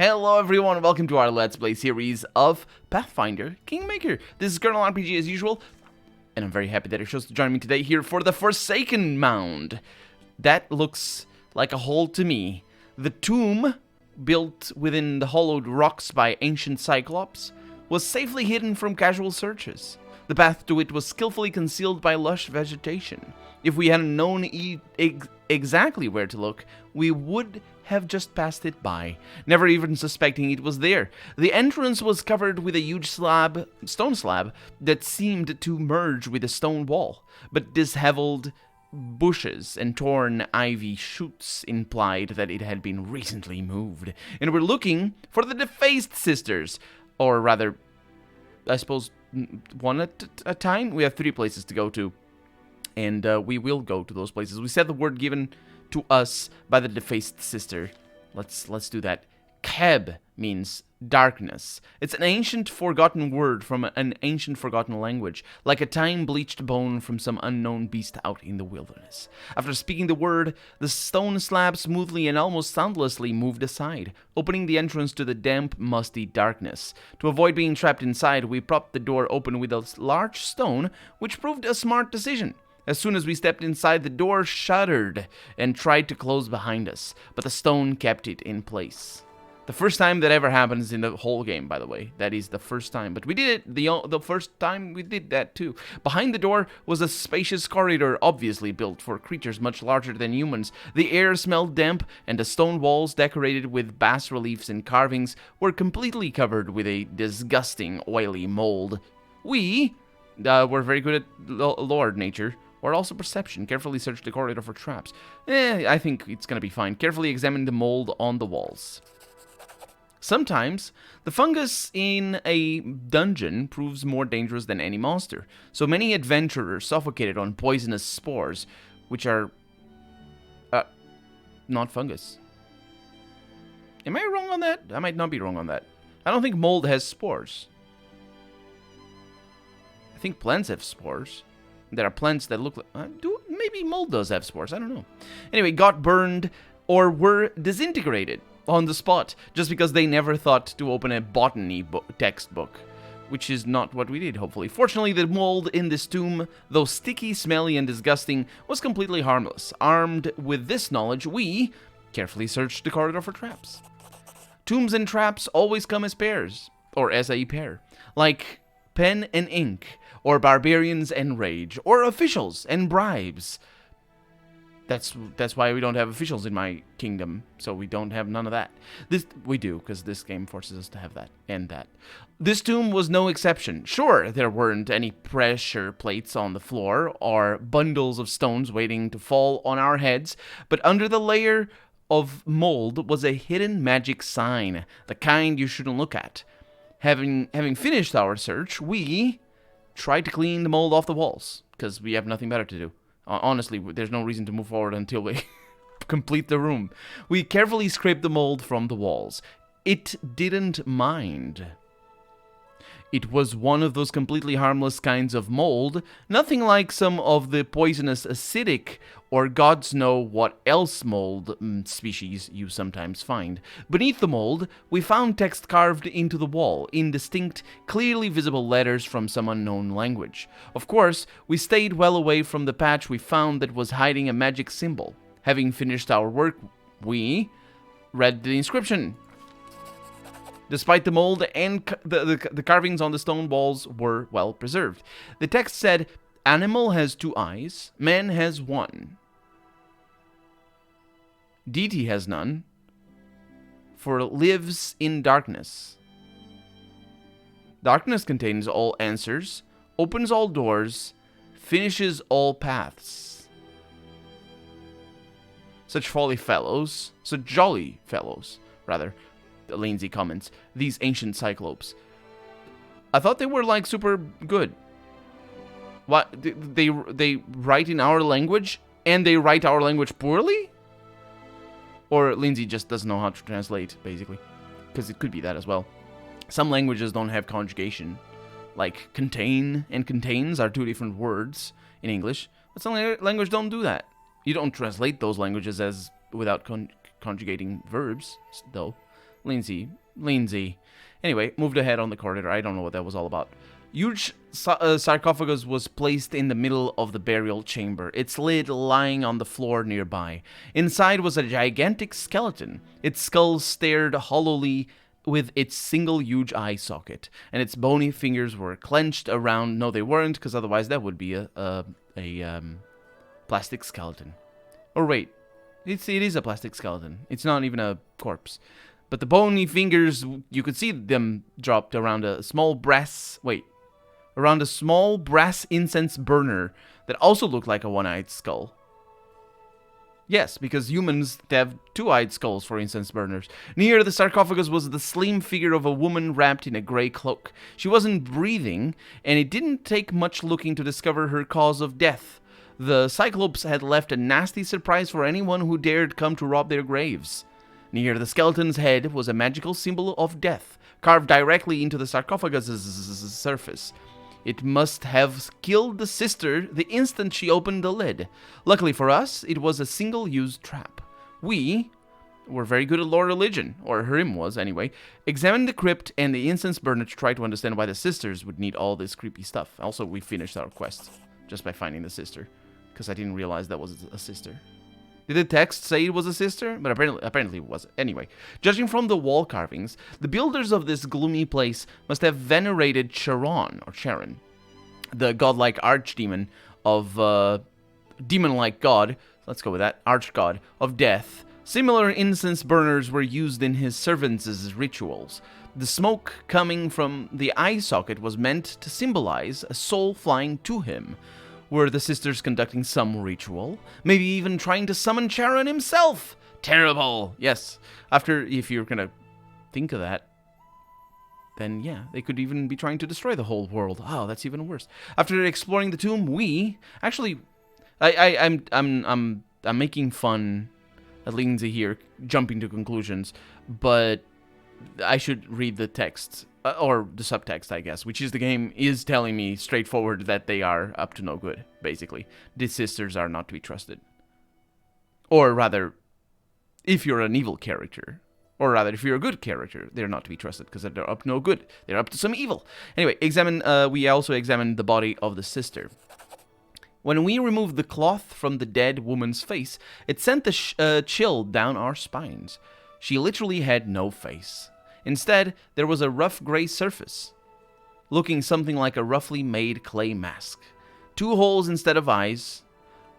Hello everyone, welcome to our Let's Play series of Pathfinder Kingmaker. This is Colonel RPG as usual, and I'm very happy that you're chose to join me today here for the Forsaken Mound. That looks like a hole to me. The tomb, built within the hollowed rocks by ancient Cyclops, was safely hidden from casual searches. The path to it was skillfully concealed by lush vegetation. If we hadn't known exactly where to look, we would have just passed it by, never even suspecting it was there. The entrance was covered with a huge stone slab, that seemed to merge with a stone wall, but disheveled bushes and torn ivy shoots implied that it had been recently moved, and we're looking for the defaced sisters, or rather, I suppose, one at a time. We have 3 places to go to, and we will go to those places. We said the word given to us by the defaced sister. Let's do that. Keb means darkness. It's an ancient forgotten word from an ancient forgotten language, like a time-bleached bone from some unknown beast out in the wilderness. After speaking the word, the stone slab smoothly and almost soundlessly moved aside, opening the entrance to the damp, musty darkness. To avoid being trapped inside, we propped the door open with a large stone, which proved a smart decision. As soon as we stepped inside, the door shuddered and tried to close behind us, but the stone kept it in place. The first time that ever happens in the whole game, by the way. That is the first time. But we did it the first time we did that too. Behind the door was a spacious corridor, obviously built for creatures much larger than humans. The air smelled damp, and the stone walls, decorated with bas-reliefs and carvings, were completely covered with a disgusting, oily mold. We were very good at lore nature, or also perception. Carefully searched the corridor for traps. I think it's gonna be fine. Carefully examine the mold on the walls. Sometimes, the fungus in a dungeon proves more dangerous than any monster, so many adventurers suffocated on poisonous spores, which are not fungus. Am I wrong on that? I might not be wrong on that. I don't think mold has spores. I think plants have spores. There are plants that look like... maybe mold does have spores, I don't know. Anyway, got burned or were disintegrated on the spot, just because they never thought to open a botany textbook, which is not what we did, hopefully. Fortunately, the mold in this tomb, though sticky, smelly, and disgusting, was completely harmless. Armed with this knowledge, we carefully searched the corridor for traps. Tombs and traps always come as pairs, or as a pair, like pen and ink, or barbarians and rage, or officials and bribes. That's why we don't have officials in my kingdom, so we don't have none of that. We do, because this game forces us to have that, and that. This tomb was no exception. Sure, there weren't any pressure plates on the floor, or bundles of stones waiting to fall on our heads, but under the layer of mold was a hidden magic sign, the kind you shouldn't look at. Having finished our search, we tried to clean the mold off the walls, because we have nothing better to do. Honestly, there's no reason to move forward until we complete the room. We carefully scraped the mold from the walls. It didn't mind. It was one of those completely harmless kinds of mold, nothing like some of the poisonous acidic or gods know what else mold species you sometimes find. Beneath the mold, we found text carved into the wall, indistinct, clearly visible letters from some unknown language. Of course, we stayed well away from the patch we found that was hiding a magic symbol. Having finished our work, we read the inscription. Despite the mold and the carvings on the stone walls were well preserved. The text said, "Animal has 2 eyes, man has 1. Deity has none, for lives in darkness. Darkness contains all answers, opens all doors, finishes all paths. Such jolly fellows, rather, Lindsay comments, these ancient Cyclops. I thought they were like super good. What, they write in our language and they write our language poorly? Or Lindsay just doesn't know how to translate, basically, because it could be that as well. Some languages don't have conjugation, like contain and contains are 2 different words in English, but some languages don't do that. You don't translate those languages as without conjugating verbs, though. Lindsay. Anyway, moved ahead on the corridor. I don't know what that was all about. Huge sarcophagus was placed in the middle of the burial chamber, its lid lying on the floor nearby. Inside was a gigantic skeleton. Its skull stared hollowly with its single huge eye socket, and its bony fingers were clenched around. No, they weren't, because otherwise that would be a plastic skeleton. Or wait, it is a plastic skeleton. It's not even a corpse. But the bony fingers, you could see them dropped around a small brass incense burner that also looked like a one-eyed skull. Yes, because humans have two-eyed skulls for incense burners. Near the sarcophagus was the slim figure of a woman wrapped in a grey cloak. She wasn't breathing, and it didn't take much looking to discover her cause of death. The Cyclops had left a nasty surprise for anyone who dared come to rob their graves. Near the skeleton's head was a magical symbol of death, carved directly into the sarcophagus's surface. It must have killed the sister the instant she opened the lid. Luckily for us, it was a single-use trap. We were very good at lore religion, or Hrim was anyway, examined the crypt and the incense burner to try to understand why the sisters would need all this creepy stuff. Also, we finished our quest just by finding the sister, because I didn't realize that was a sister. Did the text say it was a sister? But apparently it was. Anyway, judging from the wall carvings, the builders of this gloomy place must have venerated Charon, the godlike archdemon of, demon-like god, let's go with that, archgod, of death. Similar incense burners were used in his servants' rituals. The smoke coming from the eye socket was meant to symbolize a soul flying to him. Were the sisters conducting some ritual? Maybe even trying to summon Charon himself? Terrible! Yes. If you're gonna think of that, then yeah, they could even be trying to destroy the whole world. Oh, that's even worse. After exploring the tomb, I'm making fun of Lindsay here, jumping to conclusions, but I should read the text. Or the subtext, I guess, which is the game is telling me straightforward that they are up to no good, basically. The sisters are not to be trusted. Or rather, if you're an evil character, or rather, if you're a good character, they're not to be trusted, because they're up to no good. They're up to some evil. Anyway, we also examined the body of the sister. When we removed the cloth from the dead woman's face, it sent the chill down our spines. She literally had no face. Instead, there was a rough gray surface, looking something like a roughly made clay mask. 2 holes instead of eyes,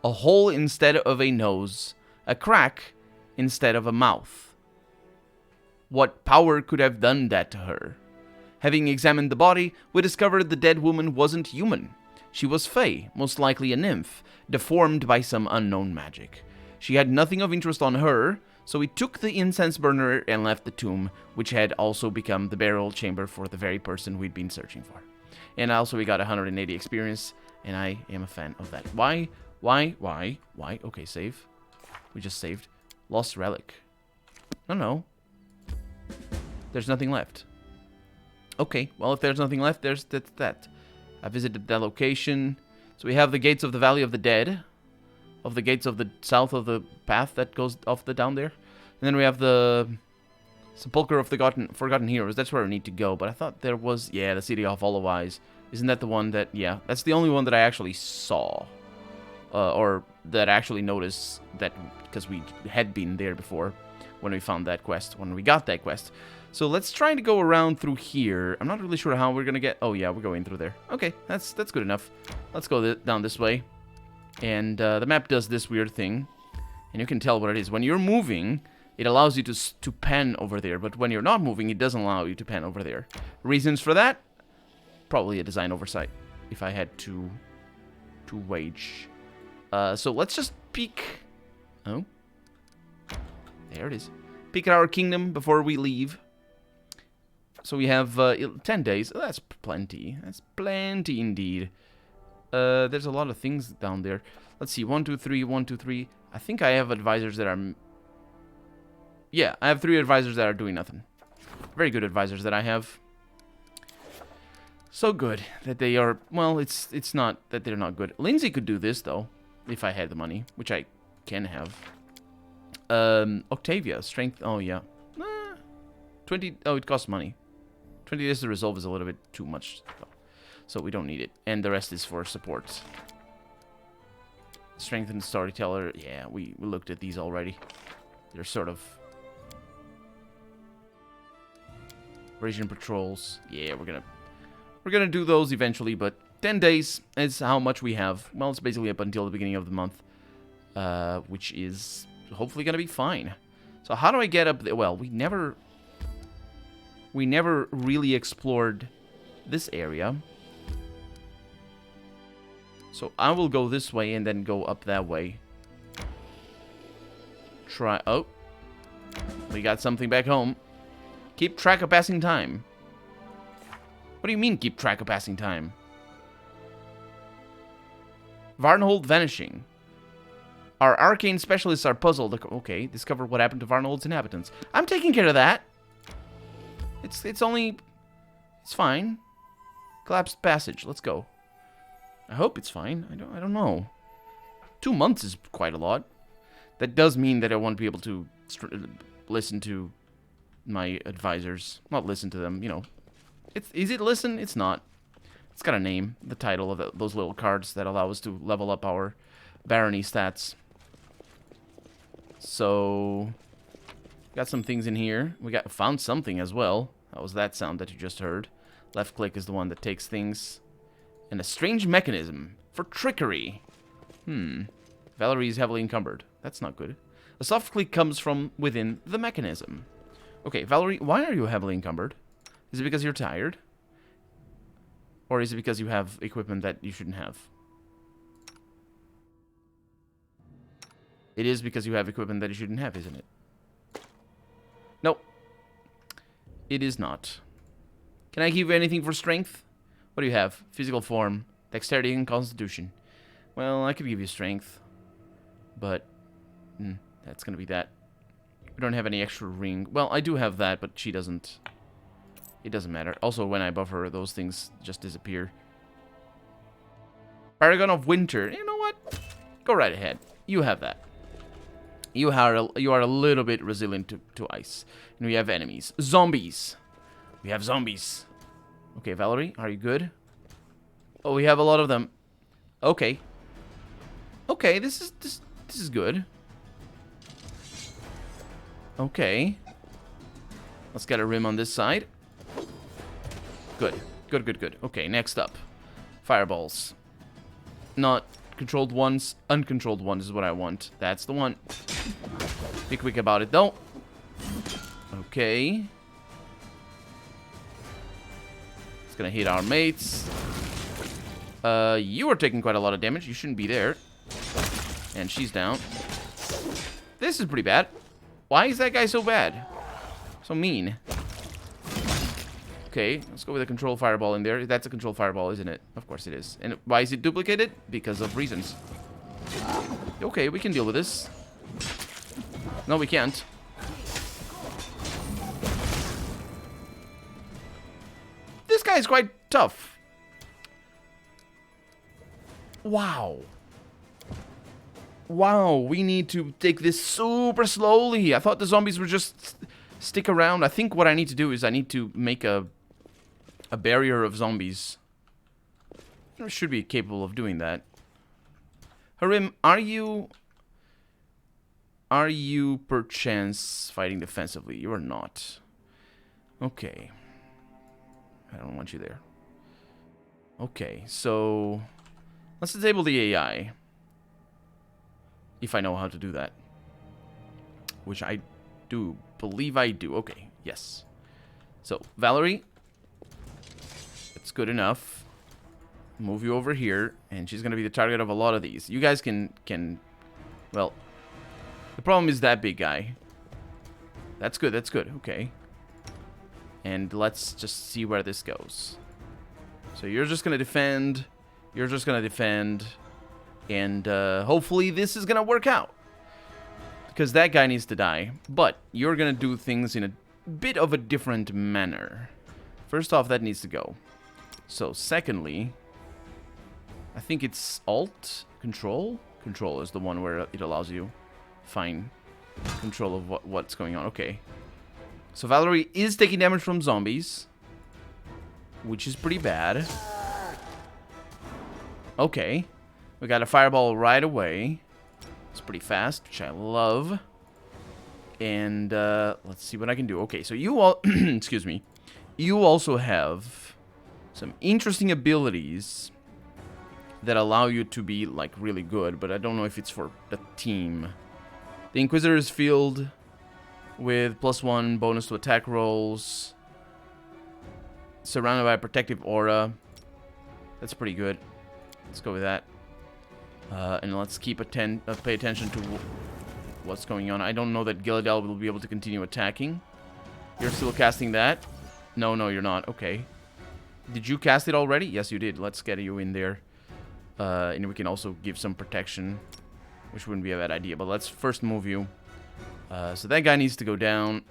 a hole instead of a nose, a crack instead of a mouth. What power could have done that to her? Having examined the body, we discovered the dead woman wasn't human. She was fey, most likely a nymph, deformed by some unknown magic. She had nothing of interest on her, so we took the incense burner and left the tomb, which had also become the burial chamber for the very person we'd been searching for. And also we got 180 experience, and I am a fan of that. Why? Okay, save. We just saved. Lost relic. No. There's nothing left. Okay, well, if there's nothing left, there's that. I visited that location. So we have the gates of the Valley of the Dead. Of the gates of the south of the path that goes off the down there. And then we have the Sepulchre of the Forgotten Heroes. That's where we need to go. But I thought there was, the City of Hollow Eyes. Isn't that the one that, that's the only one that I actually saw. Or that I actually noticed that, because we had been there before when we found that quest, when we got that quest. So let's try to go around through here. I'm not really sure how we're going to get, oh yeah, we're going through there. Okay, that's good enough. Let's go down this way. And the map does this weird thing, and you can tell what it is. When you're moving, it allows you to pan over there, but when you're not moving, it doesn't allow you to pan over there. Reasons for that? Probably a design oversight, if I had to wage. So let's just peek. Oh, there it is. Peek at our kingdom before we leave. So we have 10 days. Oh, that's plenty. That's plenty indeed. There's a lot of things down there. Let's see, 1, 2, 3, 1, 2, 3. I think I have advisors that are... Yeah, I have 3 advisors that are doing nothing. Very good advisors that I have. So good that they are... Well, it's not that they're not good. Lindsay could do this, though, if I had the money, which I can have. Octavia, strength... Oh, yeah. 20... Oh, it costs money. 20 days to resolve is a little bit too much. So we don't need it. And the rest is for support. Strengthened Storyteller. Yeah, we looked at these already. They're sort of... Region patrols. Yeah, we're gonna do those eventually, but 10 days is how much we have. Well, it's basically up until the beginning of the month. Which is hopefully gonna be fine. So how do I get up there? Well, we never really explored this area. So I will go this way and then go up that way. Try... Oh. We got something back home. Keep track of passing time. What do you mean, keep track of passing time? Varnhold vanishing. Our arcane specialists are puzzled. Okay, discover what happened to Varnhold's inhabitants. I'm taking care of that. It's only... It's fine. Collapsed passage. Let's go. I hope it's fine. I don't know. 2 months is quite a lot. That does mean that I won't be able to listen to my advisors. Not listen to them, you know. Is it listen? It's not. It's got a name. The title of those little cards that allow us to level up our barony stats. So... Got some things in here. We found something as well. That was that sound that you just heard. Left click is the one that takes things. And a strange mechanism for trickery. Valerie is heavily encumbered. That's not good. A soft click comes from within the mechanism. Okay, Valerie, why are you heavily encumbered? Is it because you're tired? Or is it because you have equipment that you shouldn't have? It is because you have equipment that you shouldn't have, isn't it? Nope. It is not. Can I give you anything for strength? What do you have? Physical form, dexterity, and constitution. Well, I could give you strength. But, that's gonna be that. We don't have any extra ring. Well, I do have that, but she doesn't. It doesn't matter. Also, when I buff her, those things just disappear. Paragon of Winter. You know what? Go right ahead. You have that. You are a little bit resilient to ice. And we have enemies. Zombies. We have zombies. Okay, Valerie, are you good? Oh, we have a lot of them. Okay. Okay, this is good. Okay. Let's get a rim on this side. Good. Good, good, good. Okay, next up. Fireballs. Not controlled ones. Uncontrolled ones is what I want. That's the one. Be quick about it, though. Okay. It's gonna hit our mates. You are taking quite a lot of damage. You shouldn't be there. And she's down. This is pretty bad. Why is that guy so bad? So mean. Okay, let's go with a control fireball in there. That's a control fireball, isn't it? Of course it is. And why is it duplicated? Because of reasons. Okay, we can deal with this. No, we can't. This guy is quite tough. Wow. Wow, we need to take this super slowly. I thought the zombies would just stick around. I think what I need to do is I need to make a barrier of zombies. I should be capable of doing that. Harim, are you perchance fighting defensively? You are not. Okay. I don't want you there. Okay, so let's disable the AI. If I know how to do that. Which I do believe I do. Okay, yes. So, Valerie. It's good enough. Move you over here. And she's going to be the target of a lot of these. You guys can... Well, the problem is that big guy. That's good, that's good. Okay. And let's just see where this goes. So you're just going to defend. You're just going to defend. And hopefully this is going to work out. Because that guy needs to die. But you're going to do things in a bit of a different manner. First off, that needs to go. So secondly, I think it's Alt, Control. Control is the one where it allows you fine control of what's going on. Okay. So Valerie is taking damage from zombies, which is pretty bad. Okay. We got a fireball right away. It's pretty fast, which I love. And let's see what I can do. Okay, so you all... excuse me. You also have some interesting abilities that allow you to be, like, really good. But I don't know if it's for the team. The Inquisitor is filled with +1 bonus to attack rolls. Surrounded by a protective aura. That's pretty good. Let's go with that. And let's keep pay attention to what's going on. I don't know that Gilladel will be able to continue attacking. You're still casting that? No, no, you're not. Okay. Did you cast it already? Yes, you did. Let's get you in there. And we can also give some protection, which wouldn't be a bad idea. But let's first move you. So that guy needs to go down.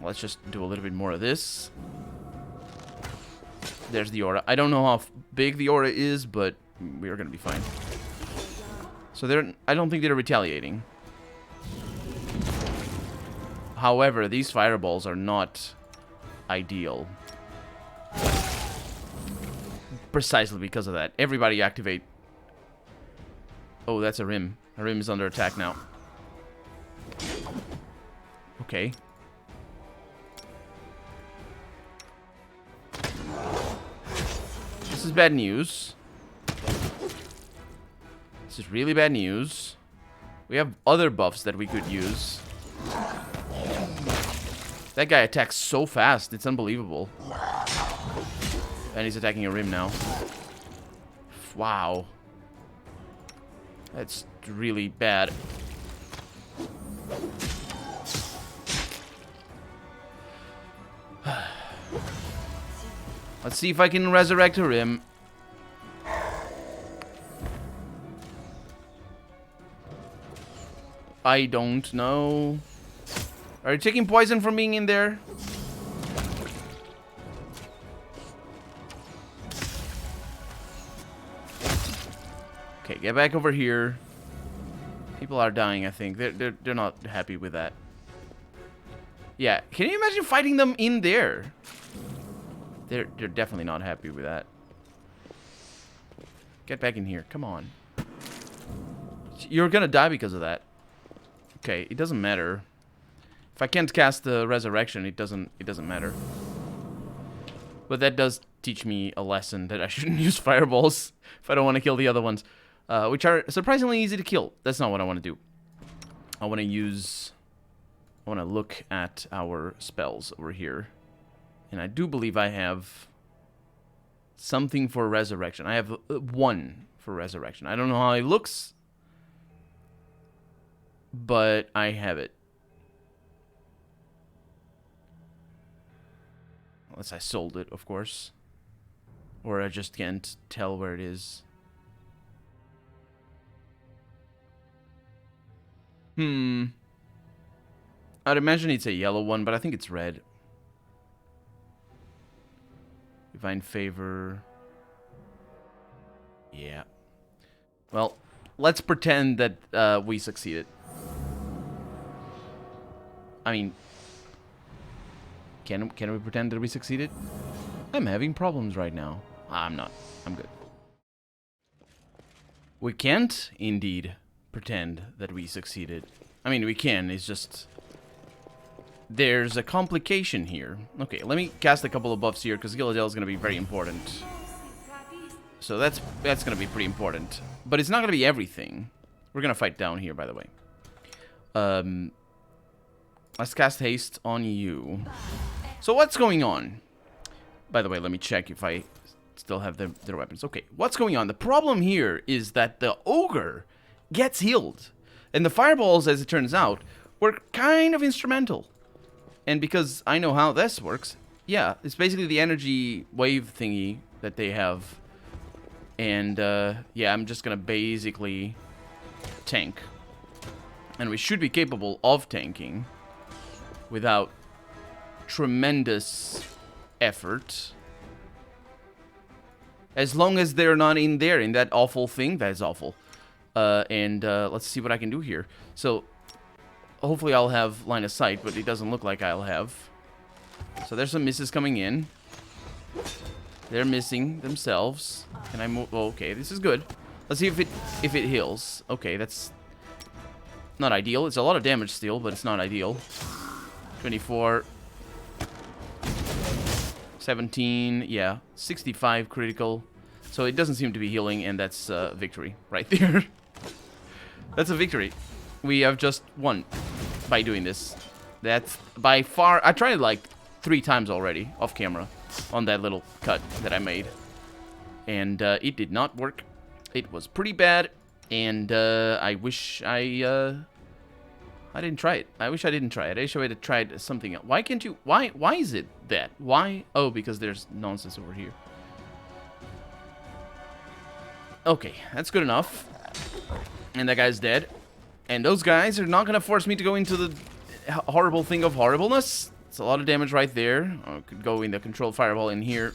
Let's just do a little bit more of this. There's the aura. I don't know how big the aura is, but we're going to be fine. So I don't think they're retaliating. However, these fireballs are not ideal. Precisely because of that. Everybody activate. Oh, that's a rim. A rim is under attack now. Okay. This is bad news. This is really bad news. We have other buffs that we could use. That guy attacks so fast. It's unbelievable. And he's attacking a rim now. Wow. That's really bad. Let's see if I can resurrect a rim. I don't know. Are you taking poison from being in there? Okay, get back over here. People are dying, I think. They're not happy with that. Yeah, can you imagine fighting them in there? They're definitely not happy with that. Get back in here. Come on. You're gonna die because of that. Okay, it doesn't matter. If I can't cast the resurrection, it doesn't matter. But that does teach me a lesson that I shouldn't use fireballs if I don't want to kill the other ones, which are surprisingly easy to kill. That's not what I want to do. I want to look at our spells over here. And I do believe I have something for resurrection. I have one for resurrection. I don't know how it looks, but I have it. Unless I sold it, of course. Or I just can't tell where it is. I'd imagine it's a yellow one, but I think it's red. Divine favor. Yeah. Well, let's pretend that we succeeded. I mean, can we pretend that we succeeded? I'm having problems right now. I'm not. I'm good. We can't, indeed, pretend that we succeeded. I mean, we can. It's just... there's a complication here. Okay, let me cast a couple of buffs here, because Gilladel is going to be very important. So that's going to be pretty important. But it's not going to be everything. We're going to fight down here, by the way. Let's cast haste on you. So what's going on? By the way, let me check if I still have their weapons. Okay, what's going on? The problem here is that the ogre gets healed. And the fireballs, as it turns out, were kind of instrumental. And because I know how this works, yeah, it's basically the energy wave thingy that they have. And, yeah, I'm just gonna basically tank. And we should be capable of tanking without tremendous effort. As long as they're not in there, in that awful thing. That is awful. Let's see what I can do here. So, hopefully I'll have line of sight, but it doesn't look like I'll have. So there's some misses coming in. They're missing themselves. Can I move? Oh, okay, this is good. Let's see if it heals. Okay, that's not ideal. It's a lot of damage still, but it's not ideal. 24. 17. Yeah. 65 critical. So it doesn't seem to be healing, and that's victory right there. That's a victory. We have just won by doing this. That's by far... I tried like 3 times already off camera on that little cut that I made. And it did not work. It was pretty bad. And I wish I didn't try it. I wish I didn't try it. I wish I had tried something else. Why can't you... Why is it that? Why? Oh, because there's nonsense over here. Okay, that's good enough. And that guy's dead. And those guys are not going to force me to go into the horrible thing of horribleness. It's a lot of damage right there. I could go in the controlled fireball in here.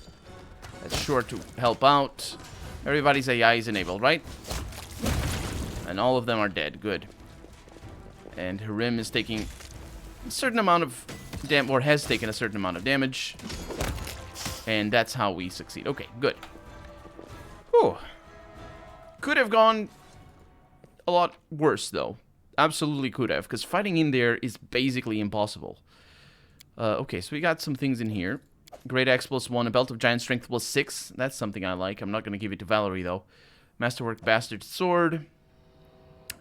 That's sure to help out. Everybody's AI is enabled, right? And all of them are dead. Good. And Harim is taking a certain amount of damage, or has taken a certain amount of damage. And that's how we succeed. Okay, good. Whew. Could have gone a lot worse, though. Absolutely could have, because fighting in there is basically impossible. Okay, so we got some things in here. Great Axe +1, a Belt of Giant Strength +6. That's something I like. I'm not going to give it to Valerie, though. Masterwork Bastard Sword.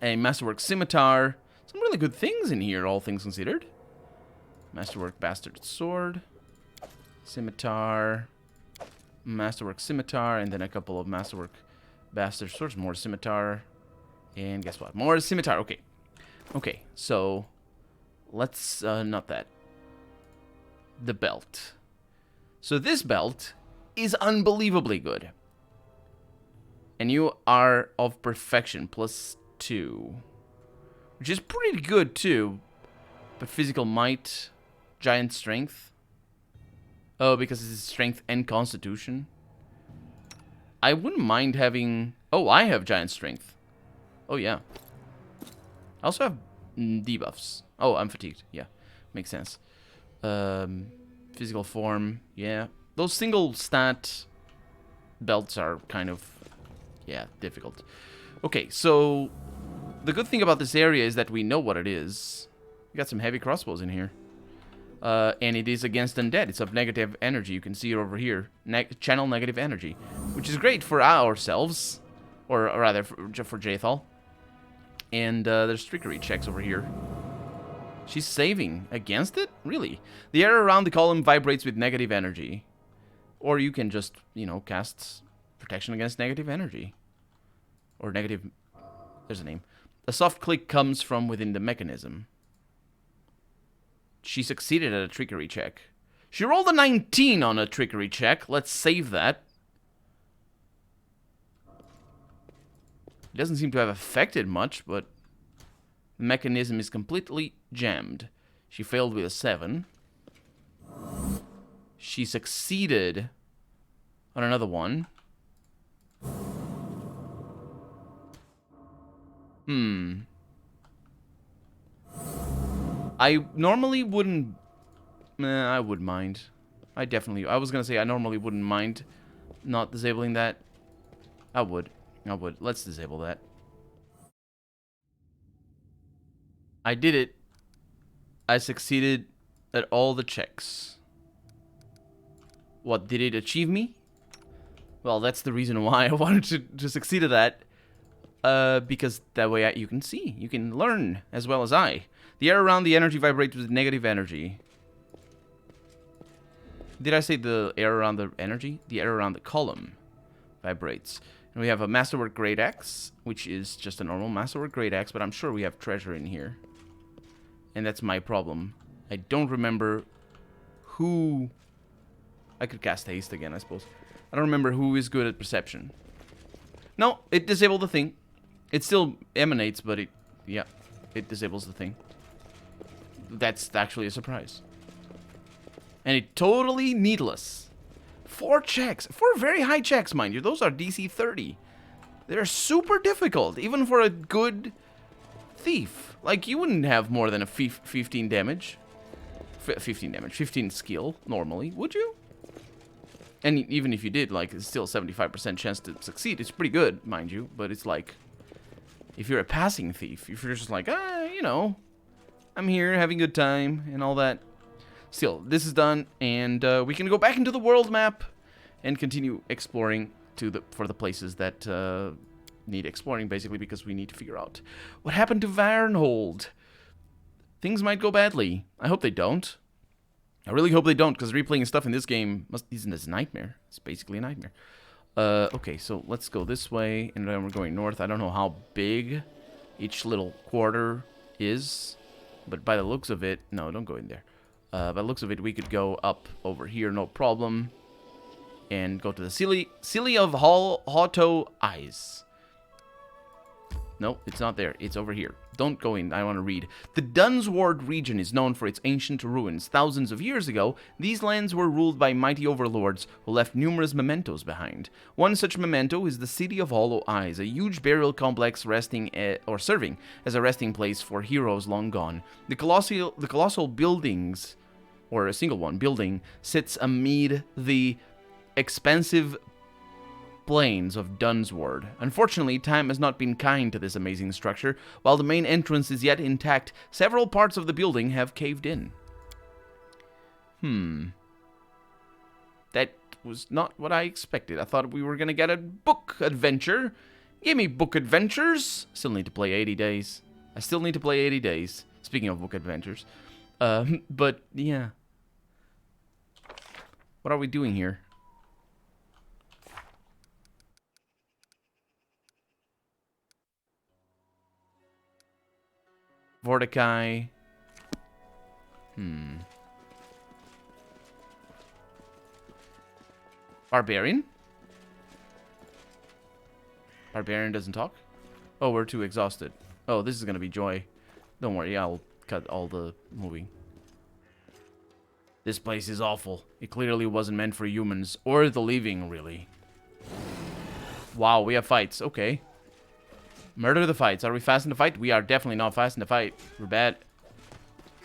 A Masterwork Scimitar. Some really good things in here, all things considered. Masterwork Bastard Sword. Scimitar. Masterwork Scimitar, and then a couple of Masterwork Bastard Swords. More Scimitar. And guess what? More Scimitar. Okay. Okay, so let's, not that. The belt. So this belt is unbelievably good. And you are of perfection, +2. Which is pretty good, too. But physical might, giant strength. Oh, because it's strength and constitution. I wouldn't mind having... Oh, I have giant strength. Oh, yeah. I also have debuffs. Oh, I'm fatigued. Yeah, makes sense. Physical form. Yeah. Those single stat belts are kind of... Yeah, difficult. Okay, so... The good thing about this area is that we know what it is. We got some heavy crossbows in here. And it is against undead. It's of negative energy. You can see it over here. Channel negative energy. Which is great for ourselves. Or rather, for Jaethal. And there's trickery checks over here. She's saving against it? Really? The air around the column vibrates with negative energy. Or you can just, you know, cast protection against negative energy. Or negative... There's a name. A soft click comes from within the mechanism. She succeeded at a trickery check. She rolled a 19 on a trickery check. Let's save that. It doesn't seem to have affected much, but the mechanism is completely jammed. She failed with a 7. She succeeded on another one. I normally wouldn't... I would mind. I was gonna say I normally wouldn't mind not disabling that. I would. Let's disable that. I did it. I succeeded at all the checks. What, did it achieve me? Well, that's the reason why I wanted to succeed at that. Because that way you can see. You can learn as well as I. The air around the energy vibrates with negative energy. Did I say the air around the energy? The air around the column vibrates. And we have a Masterwork Great Axe, which is just a normal Masterwork Great Axe, but I'm sure we have treasure in here. And that's my problem. I don't remember who... I could cast haste again, I suppose. I don't remember who is good at perception. No, it disabled the thing. It still emanates, but it... Yeah, it disables the thing. That's actually a surprise. And it totally needless. 4 checks. 4 very high checks, mind you. Those are DC 30. They're super difficult, even for a good thief. Like, you wouldn't have more than a 15 damage. 15 damage. 15 skill, normally. Would you? And even if you did, like, it's still 75% chance to succeed. It's pretty good, mind you. But it's like, if you're a passing thief, if you're just like, you know, I'm here having a good time and all that. Still, this is done, and we can go back into the world map and continue exploring for the places that need exploring, basically, because we need to figure out what happened to Varnhold. Things might go badly. I hope they don't. I really hope they don't, because replaying stuff in this game isn't this a nightmare. It's basically a nightmare. Okay, so let's go this way, and then we're going north. I don't know how big each little quarter is, but by the looks of it, no, don't go in there. By the looks of it, we could go up over here, no problem, and go to the City of Hauto Eyes. No, it's not there. It's over here. Don't go in. I want to read. The Dunsward region is known for its ancient ruins. Thousands of years ago, these lands were ruled by mighty overlords who left numerous mementos behind. One such memento is the City of Hollow Eyes, a huge burial complex serving as a resting place for heroes long gone. The colossal buildings, or a single one building, sits amid the expansive plains of Dunsward. Unfortunately, time has not been kind to this amazing structure. While the main entrance is yet intact, several parts of the building have caved in. That was not what I expected. I thought we were going to get a book adventure. Give me book adventures. Still need to play 80 days. I still need to play 80 days. Speaking of book adventures. But, yeah. What are we doing here? Vorticai. Barbarian? Barbarian doesn't talk? Oh, we're too exhausted. Oh, this is gonna be joy. Don't worry, I'll cut all the moving. This place is awful. It clearly wasn't meant for humans, or the living, really. Wow, we have fights. Okay. Murder the fights. Are we fast in the fight? We are definitely not fast in the fight. We're bad.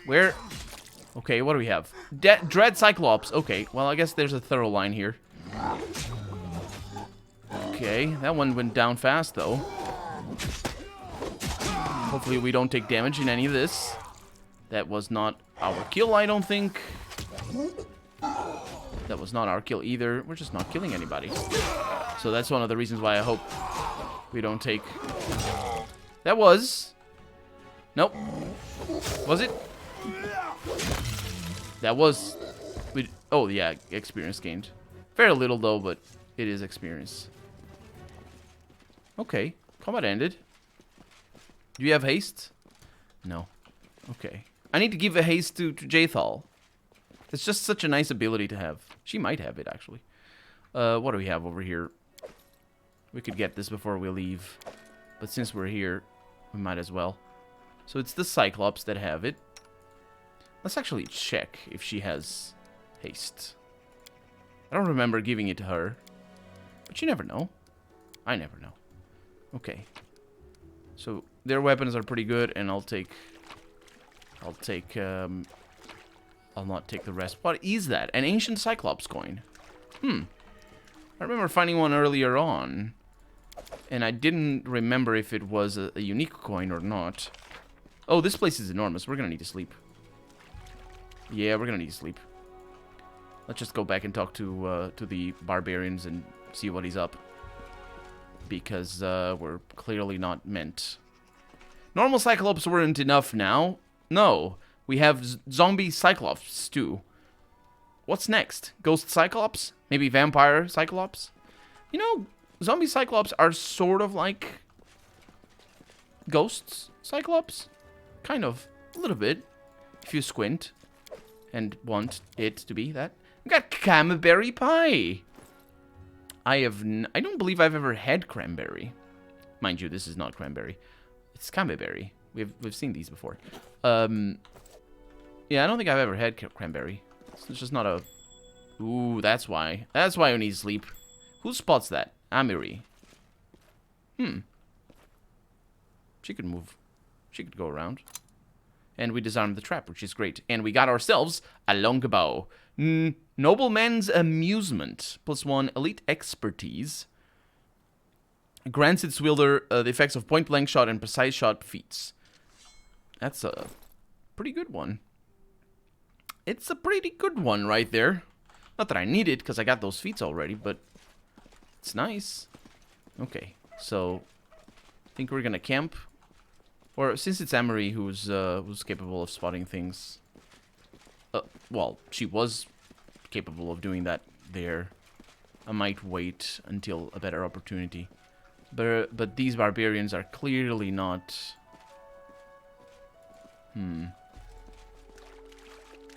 Where? Okay, what do we have? Dread Cyclops. Okay, well, I guess there's a thorough line here. Okay, that one went down fast, though. Hopefully we don't take damage in any of this. That was not our kill, I don't think. That was not our kill either. We're just not killing anybody. So that's one of the reasons why I hope we don't take... That was... Nope. Was it? That was... Oh, yeah, experience gained. Very little, though, but it is experience. Okay. Combat ended. Do you have haste? No. Okay. I need to give a haste to Jathal. It's just such a nice ability to have. She might have it, actually. What do we have over here? We could get this before we leave. But since we're here, we might as well. So it's the Cyclops that have it. Let's actually check if she has haste. I don't remember giving it to her. But you never know. I never know. Okay. So their weapons are pretty good, and I'll not take the rest. What is that? An ancient Cyclops coin. I remember finding one earlier on, and I didn't remember if it was a unique coin or not. Oh, this place is enormous. We're gonna need to sleep. Yeah, we're gonna need to sleep. Let's just go back and talk to the barbarians and see what he's up. Because we're clearly not meant. Normal Cyclops weren't enough now. No, we have zombie Cyclops too. What's next? Ghost Cyclops? Maybe vampire Cyclops? You know, zombie Cyclops are sort of like ghosts Cyclops. Kind of. A little bit. If you squint and want it to be that. We got Camberry Pie. I don't believe I've ever had cranberry. Mind you, this is not cranberry. It's camberberry. We've seen these before. Yeah, I don't think I've ever had cranberry. It's just not a... Ooh, that's why. That's why we need sleep. Who spots that? Amiri. She could move. She could go around. And we disarmed the trap, which is great. And we got ourselves a longbow. Nobleman's Amusement. +1 elite expertise. Grants its wielder the effects of point-blank shot and precise shot feats. That's a pretty good one. It's a pretty good one right there. Not that I need it, because I got those feats already, but it's nice. Okay, so I think we're gonna camp. Or since it's Amory who's capable of spotting things. Well, she was capable of doing that there. I might wait until a better opportunity. But these barbarians are clearly not...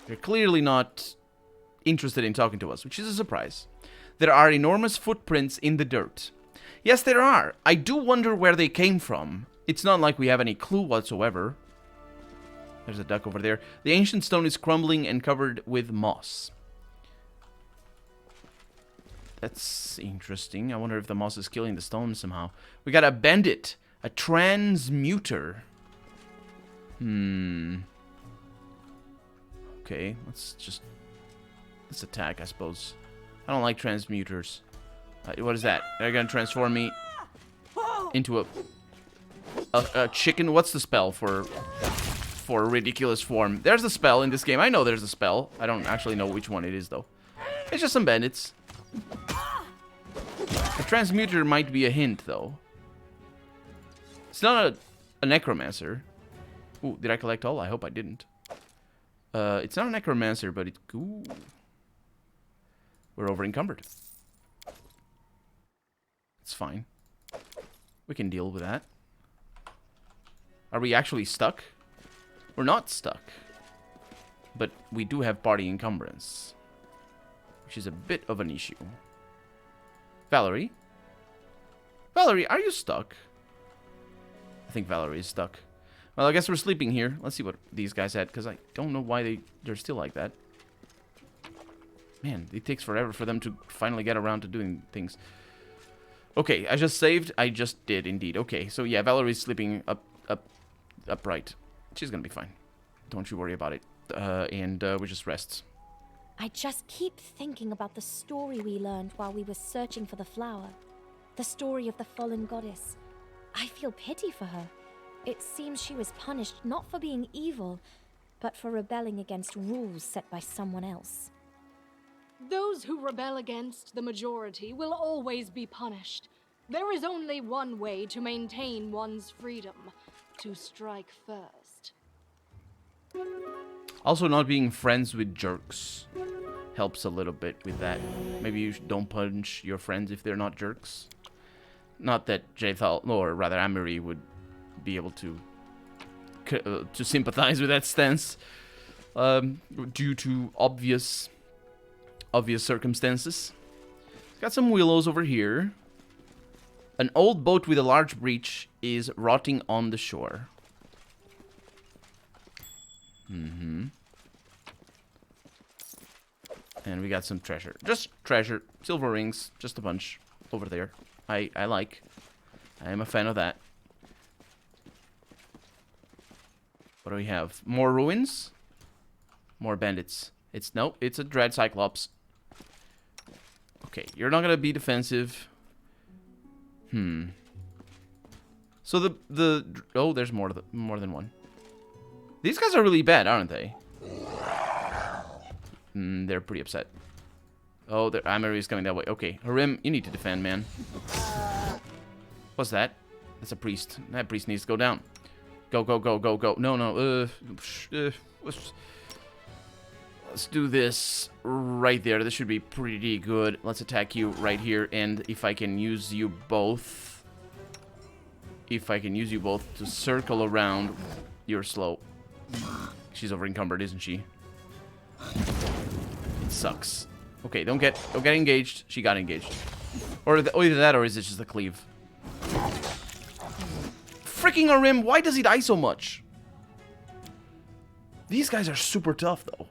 They're clearly not interested in talking to us, which is a surprise. There are enormous footprints in the dirt. Yes, there are. I do wonder where they came from. It's not like we have any clue whatsoever. There's a duck over there. The ancient stone is crumbling and covered with moss. That's interesting. I wonder if the moss is killing the stone somehow. We got a bandit. A transmuter. Okay, let's attack, I suppose. I don't like transmuters. What is that? They're gonna transform me into a chicken. What's the spell for a ridiculous form? There's a spell in this game. I know there's a spell. I don't actually know which one it is, though. It's just some bandits. A transmuter might be a hint, though. It's not a necromancer. Ooh, did I collect all? I hope I didn't. It's not a necromancer, but it... Ooh. We're over encumbered. It's fine. We can deal with that. Are we actually stuck? We're not stuck. But we do have party encumbrance. Which is a bit of an issue. Valerie? Valerie, are you stuck? I think Valerie is stuck. Well, I guess we're sleeping here. Let's see what these guys had, because I don't know why they're still like that. Man, it takes forever for them to finally get around to doing things. Okay, I just saved. I just did, indeed. Okay, so yeah, Valerie's sleeping upright. She's gonna be fine. Don't you worry about it. And we just rest. I just keep thinking about the story we learned while we were searching for the flower. The story of the fallen goddess. I feel pity for her. It seems she was punished not for being evil, but for rebelling against rules set by someone else. Those who rebel against the majority will always be punished. There is only one way to maintain one's freedom: to strike first. Also, not being friends with jerks helps a little bit with that. Maybe you don't punch your friends if they're not jerks. Not that Jathal, or rather Amory, would be able to sympathize with that stance due to obvious circumstances. Got some willows over here. An old boat with a large breach is rotting on the shore. And we got some treasure. Just treasure. Silver rings. Just a bunch over there. I like. I am a fan of that. What do we have? More ruins? More bandits. It's a dread Cyclops. Okay, you're not gonna be defensive. So oh, there's more than one. These guys are really bad, aren't they? They're pretty upset. Oh, Amory's coming that way. Okay, Harim, you need to defend, man. What's that? That's a priest. That priest needs to go down. Go, go, go, go, go. No. Let's do this right there. This should be pretty good. Let's attack you right here. And if I can use you both... to circle around... You're slow. She's over encumbered, isn't she? It sucks. Okay, don't get engaged. She got engaged. Or either that, or is it just a cleave? Freaking Arim, why does he die so much? These guys are super tough, though.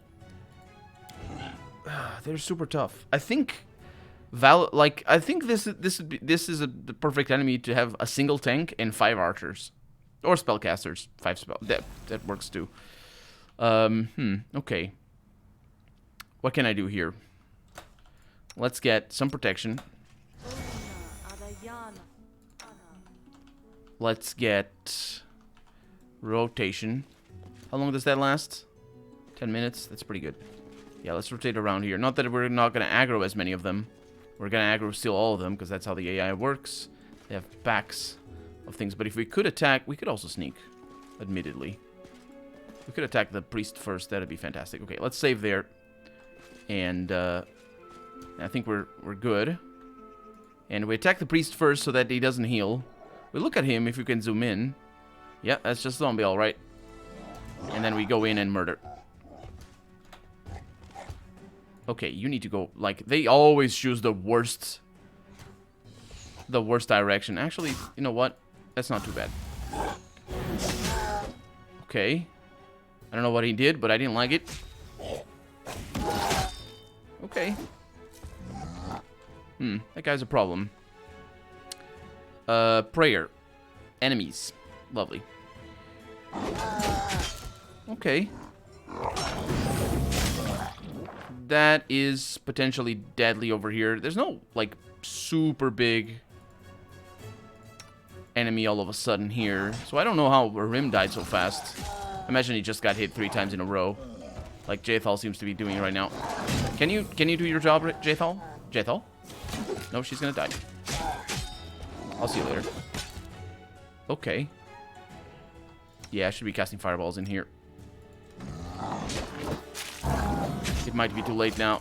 They're super tough. I think I think this is the perfect enemy to have a single tank and 5 archers or spellcasters. 5 spell that works too. Okay. What can I do here? Let's get some protection. Let's get rotation. How long does that last? 10 minutes? That's pretty good. Yeah, let's rotate around here. Not that we're not going to aggro as many of them. We're going to aggro still all of them, because that's how the AI works. They have packs of things. But if we could attack, we could also sneak, admittedly. We could attack the priest first. That'd be fantastic. Okay, let's save there. And I think we're good. And we attack the priest first so that he doesn't heal. We look at him if you can zoom in. Yeah, that's just zombie, all right. And then we go in and murder. Okay, you need to go, like, they always choose the worst direction. Actually, you know what? That's not too bad. Okay. I don't know what he did, but I didn't like it. Okay. That guy's a problem. Prayer. Enemies. Lovely. Okay. That is potentially deadly over here. There's no, like, super big enemy all of a sudden here. So I don't know how Rim died so fast. I imagine he just got hit 3 times in a row. Like Jaethal seems to be doing right now. Can you do your job, Jaethal? Jaethal? No, she's gonna die. I'll see you later. Okay. Yeah, I should be casting fireballs in here. It might be too late now.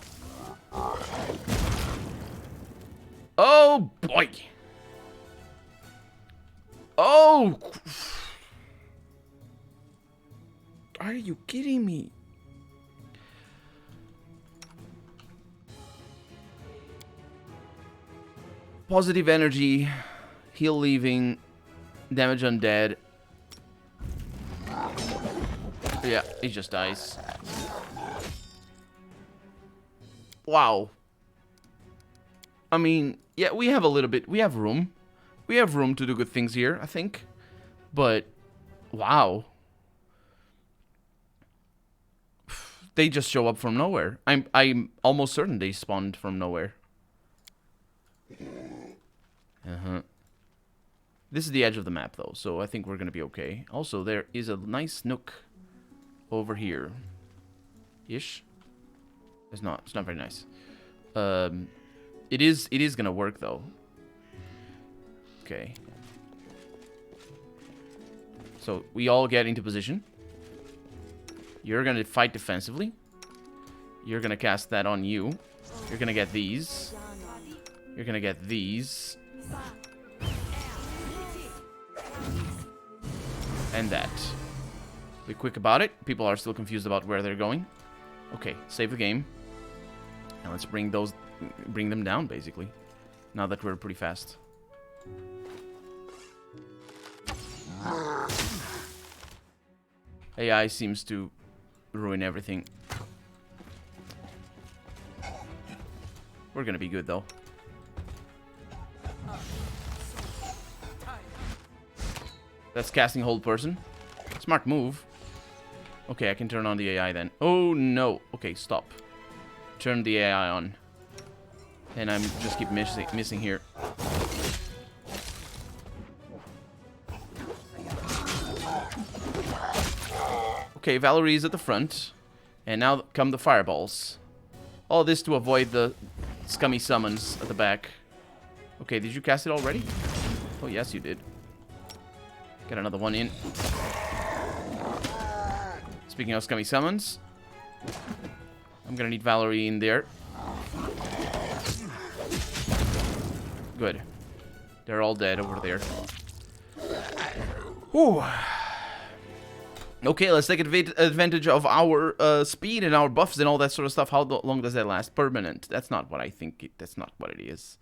Oh, boy. Oh. Are you kidding me? Positive energy. Heal leaving. Damage undead. Yeah, he just dies. Wow. I mean, yeah, we have a little bit. We have room. We have room to do good things here, I think. But, wow. They just show up from nowhere. I'm almost certain they spawned from nowhere. This is the edge of the map, though, so I think we're gonna be okay. Also, there is a nice nook over here. Ish. It's not very nice. It is gonna work, though. Okay. So we all get into position. You're gonna fight defensively. You're gonna cast that on you. You're gonna get these. You're gonna get these. And that. Be quick about it. People are still confused about where they're going. Okay, save the game. And let's bring them down, basically. Now that we're pretty fast. AI seems to ruin everything. We're gonna be good, though. That's casting hold person. Smart move. Okay, I can turn on the AI then. Oh, no. Okay, stop. Turn the AI on. And I'm just keep missing here. Okay, Valerie is at the front. And now come the fireballs. All this to avoid the scummy summons at the back. Okay, did you cast it already? Oh, yes, you did. Get another one in. Speaking of scummy summons, I'm gonna need Valerie in there. Good. They're all dead over there. Whew. Okay, let's take advantage of our speed and our buffs and all that sort of stuff. How long does that last? Permanent. That's not what I think. That's not what it is.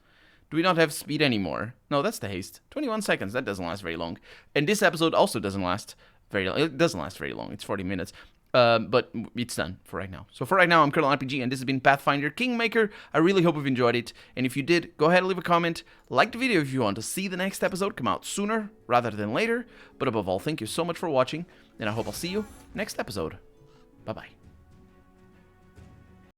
Do we not have speed anymore? No, that's the haste. 21 seconds. That doesn't last very long. And this episode also doesn't last very long. It doesn't last very long. It's 40 minutes. But it's done for right now. So for right now, I'm Colonel RPG, and this has been Pathfinder Kingmaker. I really hope you've enjoyed it. And if you did, go ahead and leave a comment. Like the video if you want to see the next episode come out sooner rather than later. But above all, thank you so much for watching, and I hope I'll see you next episode. Bye-bye.